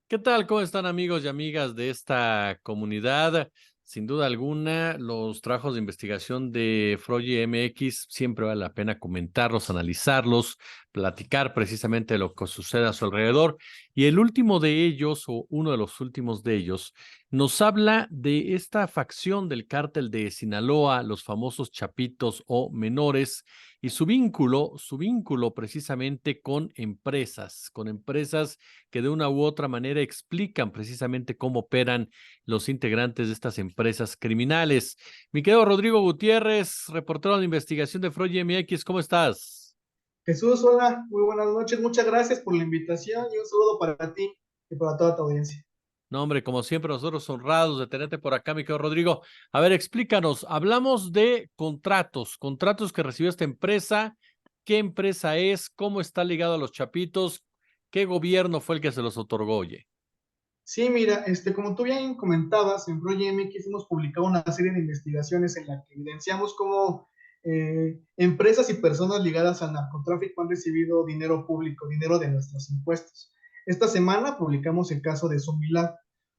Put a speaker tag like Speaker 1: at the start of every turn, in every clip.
Speaker 1: ¿Qué tal? ¿Cómo están amigos y amigas de esta comunidad? Sin duda alguna, los trabajos de investigación de Froye MX siempre vale la pena comentarlos, analizarlos, platicar precisamente de lo que sucede a su alrededor. Y el último de ellos, o uno de los últimos de ellos, nos habla de esta facción del cártel de Sinaloa, los famosos chapitos o menores, y su vínculo precisamente con empresas que de una u otra manera explican precisamente cómo operan los integrantes de estas empresas criminales. Mi querido Rodrigo Gutiérrez, reportero de investigación de Freud MX, ¿cómo estás?
Speaker 2: Jesús, hola, muy buenas noches, muchas gracias por la invitación y un saludo para ti y para toda tu audiencia.
Speaker 1: No, hombre, como siempre, nosotros honrados de tenerte por acá, mi querido Rodrigo. A ver, explícanos, hablamos de contratos que recibió esta empresa, qué empresa es, cómo está ligado a los chapitos, qué gobierno fue el que se los otorgó, oye.
Speaker 2: Sí, mira, como tú bien comentabas, en Proye MX hemos publicado una serie de investigaciones en la que evidenciamos cómo empresas y personas ligadas al narcotráfico han recibido dinero público, dinero de nuestros impuestos. Esta semana publicamos el caso de Sumilab,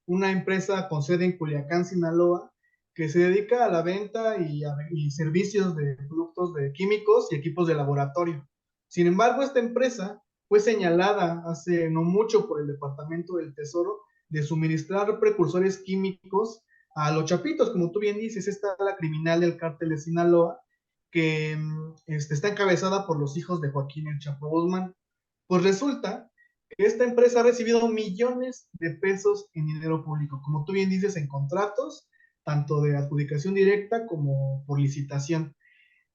Speaker 2: una empresa con sede en Culiacán, Sinaloa, que se dedica a la venta y servicios de productos de químicos y equipos de laboratorio. Sin embargo, esta empresa fue señalada hace no mucho por el Departamento del Tesoro de suministrar precursores químicos a los chapitos, como tú bien dices, esta es la criminal del cártel de Sinaloa, que está encabezada por los hijos de Joaquín El Chapo Guzmán. Pues resulta que esta empresa ha recibido millones de pesos en dinero público, como tú bien dices, en contratos, tanto de adjudicación directa como por licitación.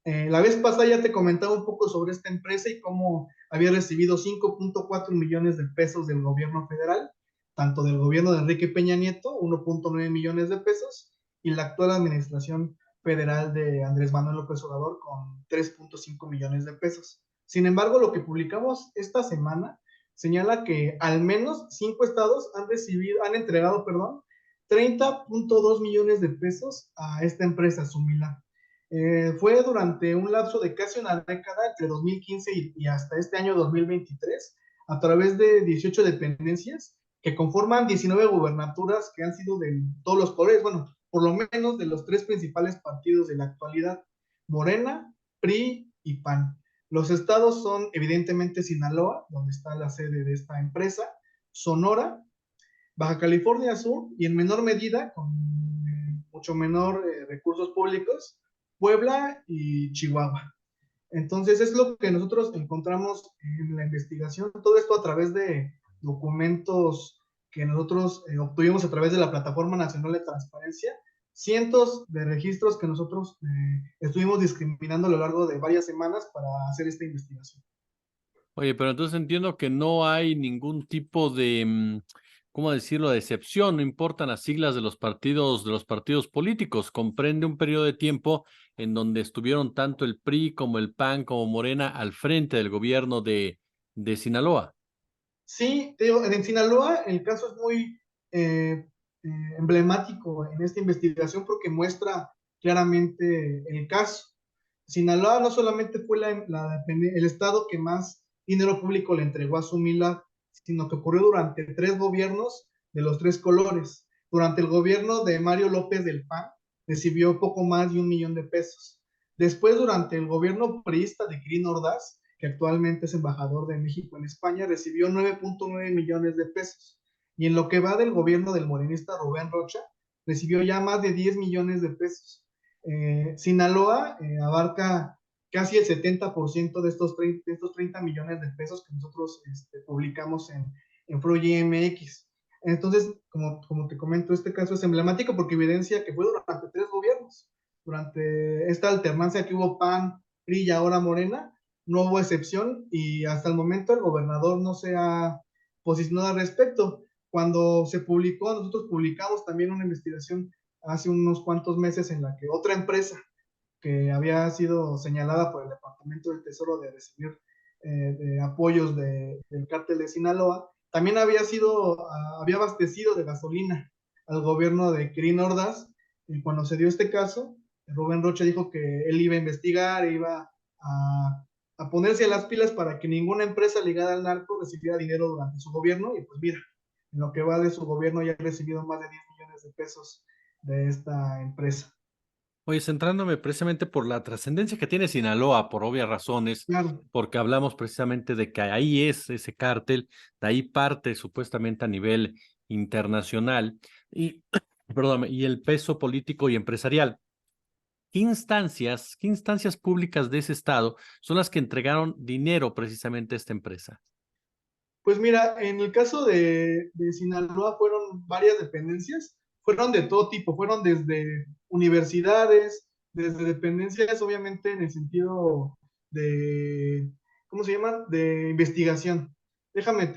Speaker 2: La vez pasada ya te comentaba un poco sobre esta empresa y cómo había recibido 5.4 millones de pesos del gobierno federal, tanto del gobierno de Enrique Peña Nieto, 1.9 millones de pesos, y la actual administración federal de Andrés Manuel López Obrador con 3.5 millones de pesos. Sin embargo, lo que publicamos esta semana señala que al menos 5 estados han entregado, perdón, 30.2 millones de pesos a esta empresa, Sumila. Fue durante un lapso de casi una década, entre 2015 y hasta este año 2023, a través de 18 dependencias que conforman 19 gubernaturas que han sido de todos los colores, bueno, por lo menos de los tres principales partidos de la actualidad, Morena, PRI y PAN. Los estados son evidentemente Sinaloa, donde está la sede de esta empresa, Sonora, Baja California Sur y en menor medida, con mucho menor recursos públicos, Puebla y Chihuahua. Entonces es lo que nosotros encontramos en la investigación, todo esto a través de documentos que nosotros obtuvimos a través de la Plataforma Nacional de Transparencia, cientos de registros que nosotros estuvimos discriminando a lo largo de varias semanas para hacer esta investigación.
Speaker 1: Oye, pero entonces entiendo que no hay ningún tipo de, ¿cómo decirlo?, de excepción, no importan las siglas de los partidos políticos, comprende un periodo de tiempo en donde estuvieron tanto el PRI como el PAN como Morena al frente del gobierno de Sinaloa.
Speaker 2: Sí, te digo, en Sinaloa el caso es muy eh, emblemático en esta investigación porque muestra claramente el caso. Sinaloa no solamente fue el estado que más dinero público le entregó a Sumila, sino que ocurrió durante 3 gobiernos de los 3 colores. Durante el gobierno de Mario López del PAN recibió poco más de 1 millón de pesos. Después, durante el gobierno priista de Quirino Ordaz, que actualmente es embajador de México en España, recibió 9.9 millones de pesos. Y en lo que va del gobierno del morenista Rubén Rocha, recibió ya más de 10 millones de pesos. Sinaloa abarca casi el 70% de estos 30 millones de pesos que nosotros publicamos en Froye MX. Entonces, como te comento, este caso es emblemático porque evidencia que fue durante 3 gobiernos. Durante esta alternancia que hubo PAN, PRI y ahora Morena, no hubo excepción y hasta el momento el gobernador no se ha posicionado al respecto. Cuando se publicó, nosotros publicamos también una investigación hace unos cuantos meses en la que otra empresa que había sido señalada por el Departamento del Tesoro de recibir de apoyos del cártel de Sinaloa, también había abastecido de gasolina al gobierno de Quirino Ordaz, y cuando se dio este caso, Rubén Rocha dijo que él iba a investigar, iba a ponerse a las pilas para que ninguna empresa ligada al narco recibiera dinero durante su gobierno, y pues mira, en lo que va de su gobierno ya ha recibido más de 10 millones de pesos de esta empresa.
Speaker 1: Oye, centrándome precisamente por la trascendencia que tiene Sinaloa, por obvias razones,
Speaker 2: Claro.
Speaker 1: porque hablamos precisamente de que ahí es ese cártel, de ahí parte supuestamente a nivel internacional, y, perdóname, y el peso político y empresarial. Qué instancias públicas de ese estado son las que entregaron dinero precisamente a esta empresa?
Speaker 2: Pues mira, en el caso de Sinaloa fueron varias dependencias, fueron de todo tipo, fueron desde universidades, desde dependencias, obviamente en el sentido de, ¿cómo se llama? De investigación. Déjame,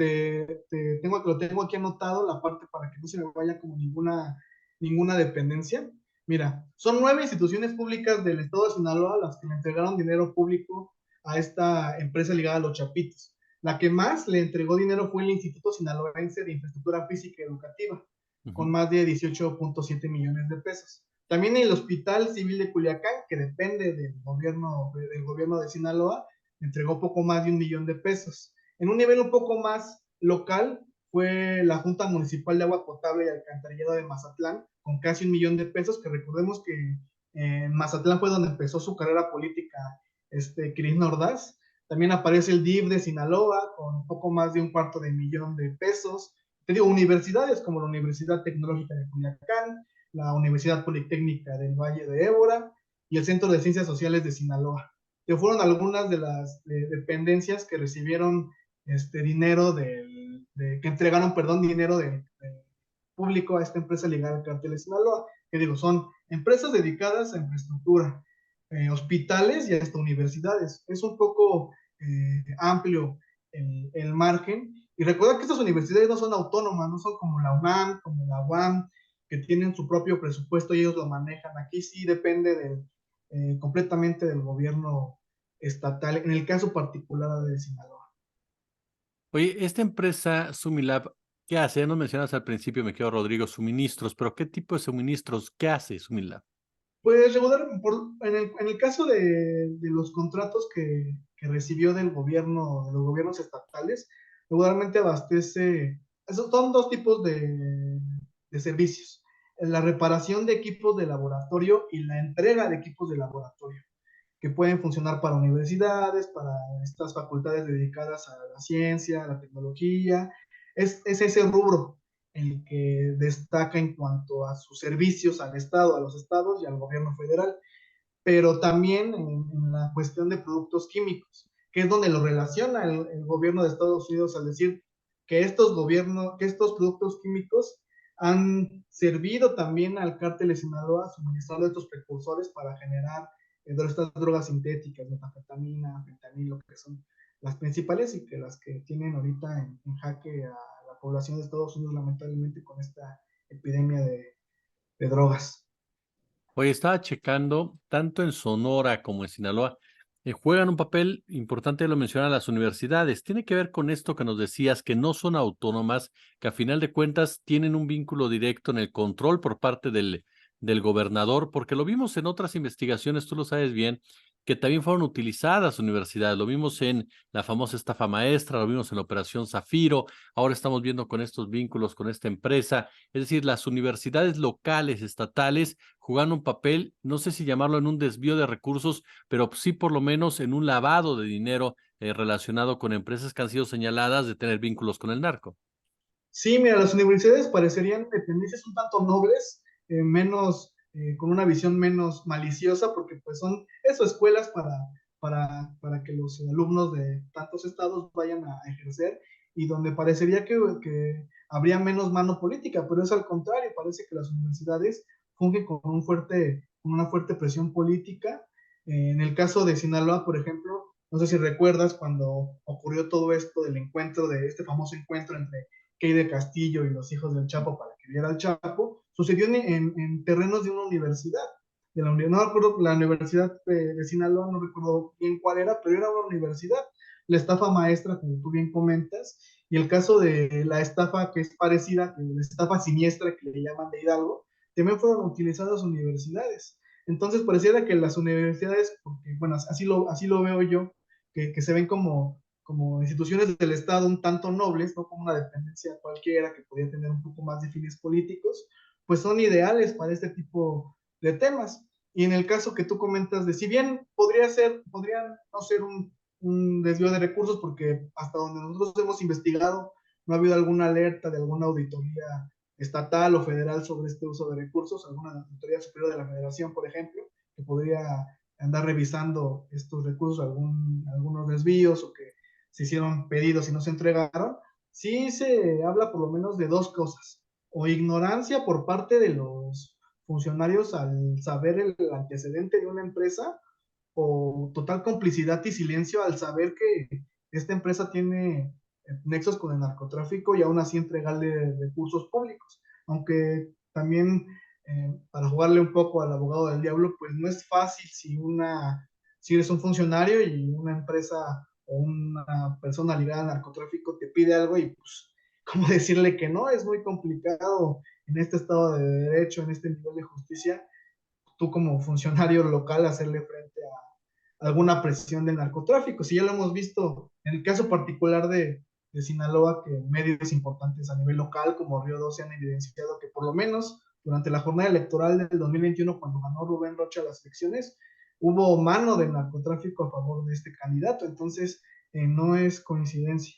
Speaker 2: lo tengo aquí anotado, la parte para que no se me vaya como ninguna dependencia. Mira, son 9 instituciones públicas del estado de Sinaloa las que le entregaron dinero público a esta empresa ligada a los Chapitos. La que más le entregó dinero fue el Instituto Sinaloense de Infraestructura Física y Educativa, con
Speaker 1: Ujú.
Speaker 2: más de 18.7 millones de pesos. También el Hospital Civil de Culiacán, que depende del gobierno de Sinaloa, entregó poco más de 1 millón de pesos. En un nivel un poco más local, fue la Junta Municipal de Agua Potable y Alcantarillado de Mazatlán, con casi 1 millón de pesos, que recordemos que Mazatlán fue donde empezó su carrera política Quirino Ordaz. También aparece el DIF de Sinaloa con un poco más de 1/4 de 1 millón de pesos. Te digo, universidades como la Universidad Tecnológica de Culiacán, la Universidad Politécnica del Valle de Ébora y el Centro de Ciencias Sociales de Sinaloa, que fueron algunas de las dependencias que recibieron dinero que entregaron, perdón, dinero de público a esta empresa ligada al cártel de Sinaloa, que digo, son empresas dedicadas a infraestructura, hospitales y hasta universidades. Es un poco amplio el margen. Y recuerda que estas universidades no son autónomas, no son como la UNAM, como la UAM, que tienen su propio presupuesto y ellos lo manejan. Aquí sí depende completamente del gobierno estatal, en el caso particular de Sinaloa.
Speaker 1: Oye, esta empresa Sumilab, ¿qué hace? Ya nos mencionas al principio, me quedo Rodrigo, suministros, pero ¿qué tipo de suministros? ¿Qué hace Sumilab?
Speaker 2: Pues regular, en el caso de los contratos que recibió de los gobiernos estatales, regularmente abastece, esos son dos tipos de servicios: la reparación de equipos de laboratorio y la entrega de equipos de laboratorio, que pueden funcionar para universidades, para estas facultades dedicadas a la ciencia, a la tecnología. Es ese rubro el que destaca en cuanto a sus servicios al Estado, a los estados y al gobierno federal, pero también en la cuestión de productos químicos, que es donde lo relaciona el gobierno de Estados Unidos al decir que estos productos químicos han servido también al cártel de Sinaloa suministrando estos precursores para generar estas drogas sintéticas, metanfetamina, fentanilo, que son las principales y que las que tienen ahorita en jaque a la población de Estados Unidos, lamentablemente, con esta epidemia de drogas.
Speaker 1: Oye, estaba checando, tanto en Sonora como en Sinaloa, juegan un papel importante, lo mencionan las universidades. Tiene que ver con esto que nos decías, que no son autónomas, que a final de cuentas tienen un vínculo directo en el control por parte del gobernador, porque lo vimos en otras investigaciones, tú lo sabes bien, que también fueron utilizadas universidades. Lo vimos en la famosa estafa maestra, lo vimos en la Operación Zafiro, ahora estamos viendo con estos vínculos con esta empresa. Es decir, las universidades locales, estatales, jugando un papel, no sé si llamarlo en un desvío de recursos, pero sí por lo menos en un lavado de dinero relacionado con empresas que han sido señaladas de tener vínculos con el narco.
Speaker 2: Sí, mira, las universidades parecerían dependencias un tanto nobles, con una visión menos maliciosa, porque pues son eso, escuelas para que los alumnos de tantos estados vayan a ejercer, y donde parecería que habría menos mano política, pero es al contrario, parece que las universidades fungen con una fuerte presión política. En el caso de Sinaloa, por ejemplo, no sé si recuerdas cuando ocurrió todo esto de este famoso encuentro entre Key de Castillo y los hijos del Chapo para que viera al Chapo, sucedió en terrenos de una universidad, no recuerdo, la Universidad de Sinaloa, no recuerdo bien cuál era, pero era una universidad. La estafa maestra, como tú bien comentas, y el caso de la estafa que es parecida, la estafa siniestra que le llaman de Hidalgo, también fueron utilizadas universidades. Entonces pareciera que las universidades, porque bueno, así lo veo yo, que se ven como como instituciones del Estado un tanto nobles, no como una dependencia cualquiera que podía tener un poco más de fines políticos, pues son ideales para este tipo de temas. Y en el caso que tú comentas de, si bien podría no ser un desvío de recursos, porque hasta donde nosotros hemos investigado, no ha habido alguna alerta de alguna auditoría estatal o federal sobre este uso de recursos, alguna auditoría superior de la federación, por ejemplo, que podría andar revisando estos recursos, algunos desvíos o que se hicieron pedidos y no se entregaron. Sí se habla por lo menos de dos cosas: o ignorancia por parte de los funcionarios al saber el antecedente de una empresa, o total complicidad y silencio al saber que esta empresa tiene nexos con el narcotráfico y aún así entregarle recursos públicos. Aunque también, para jugarle un poco al abogado del diablo, pues no es fácil si eres un funcionario y una empresa o una persona ligada al narcotráfico te pide algo y pues, ¿cómo decirle que no? Es muy complicado en este estado de derecho, en este nivel de justicia, tú como funcionario local hacerle frente a alguna presión del narcotráfico. Si ya lo hemos visto en el caso particular de Sinaloa, que medios importantes a nivel local como Río 12 han evidenciado que por lo menos durante la jornada electoral del 2021, cuando ganó Rubén Rocha las elecciones, hubo mano del narcotráfico a favor de este candidato. Entonces, no es coincidencia.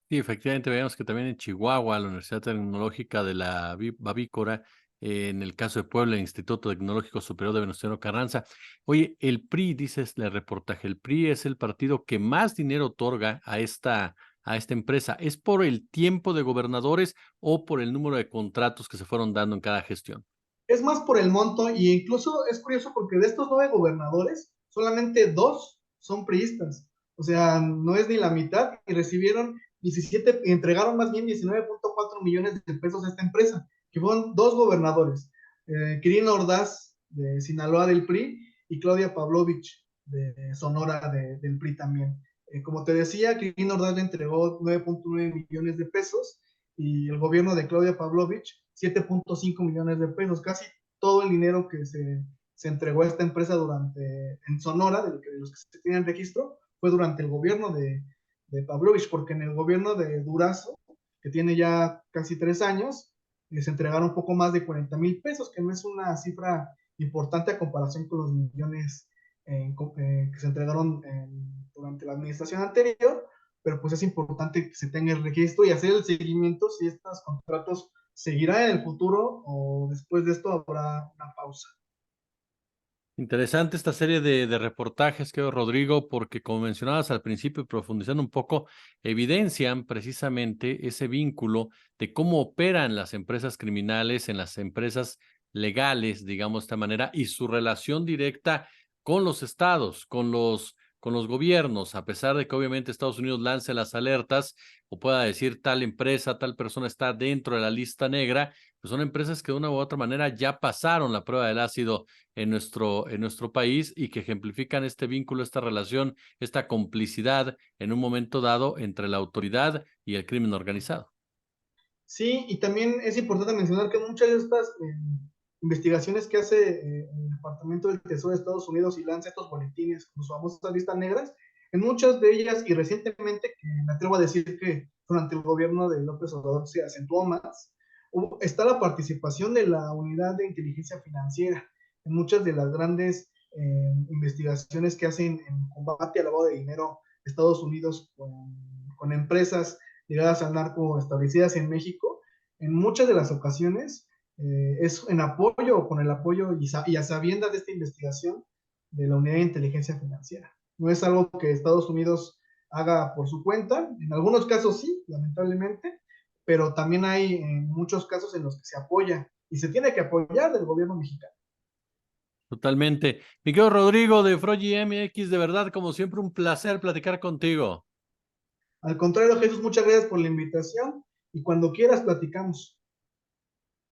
Speaker 1: Sí, efectivamente, veamos que también en Chihuahua, la Universidad Tecnológica de la Bavícora, en el caso de Puebla, el Instituto Tecnológico Superior de Venustiano Carranza. Oye, el PRI, dices el reportaje, el PRI es el partido que más dinero otorga a esta empresa. ¿Es por el tiempo de gobernadores o por el número de contratos que se fueron dando en cada gestión?
Speaker 2: Es más por el monto, y incluso es curioso porque de estos 9 gobernadores, solamente 2 son priistas. O sea, no es ni la mitad, y recibieron 17, entregaron más bien 19.4 millones de pesos a esta empresa, que fueron 2 gobernadores, Quirino Ordaz de Sinaloa del PRI y Claudia Pavlovich de Sonora del PRI también. Como te decía, Quirino Ordaz le entregó 9.9 millones de pesos y el gobierno de Claudia Pavlovich 7.5 millones de pesos, casi todo el dinero que se entregó a esta empresa en Sonora, de los que se tienen registro, fue durante el gobierno Pavlovich, porque en el gobierno de Durazo, que tiene ya casi 3 años, se entregaron un poco más de 40,000 pesos, que no es una cifra importante a comparación con los millones que se entregaron durante la administración anterior, pero pues es importante que se tenga el registro y hacer el seguimiento si estos contratos seguirán en el futuro o después de esto habrá una pausa.
Speaker 1: Interesante esta serie de reportajes, que Rodrigo, porque como mencionabas al principio y profundizando un poco, evidencian precisamente ese vínculo de cómo operan las empresas criminales en las empresas legales, digamos de esta manera, y su relación directa con los estados, con los gobiernos, a pesar de que obviamente Estados Unidos lance las alertas o pueda decir tal empresa, tal persona está dentro de la lista negra, pues son empresas que de una u otra manera ya pasaron la prueba del ácido en nuestro país y que ejemplifican este vínculo, esta relación, esta complicidad en un momento dado entre la autoridad y el crimen organizado.
Speaker 2: Sí, y también es importante mencionar que muchas de estas investigaciones que hace el Departamento del Tesoro de Estados Unidos y lanza estos boletines con sus famosas listas negras, en muchas de ellas, y recientemente, que me atrevo a decir que durante el gobierno de López Obrador se acentuó más, está la participación de la Unidad de Inteligencia Financiera en muchas de las grandes investigaciones que hacen en combate al lavado de dinero Estados Unidos con empresas ligadas al narco establecidas en México. En muchas de las ocasiones es en apoyo o con el apoyo y a sabiendas de esta investigación de la Unidad de Inteligencia Financiera. No es algo que Estados Unidos haga por su cuenta, en algunos casos sí, lamentablemente, pero también hay muchos casos en los que se apoya y se tiene que apoyar del gobierno mexicano.
Speaker 1: Totalmente. Mi querido Rodrigo de Frogi MX, de verdad, como siempre, un placer platicar contigo.
Speaker 2: Al contrario, Jesús, muchas gracias por la invitación y cuando quieras platicamos.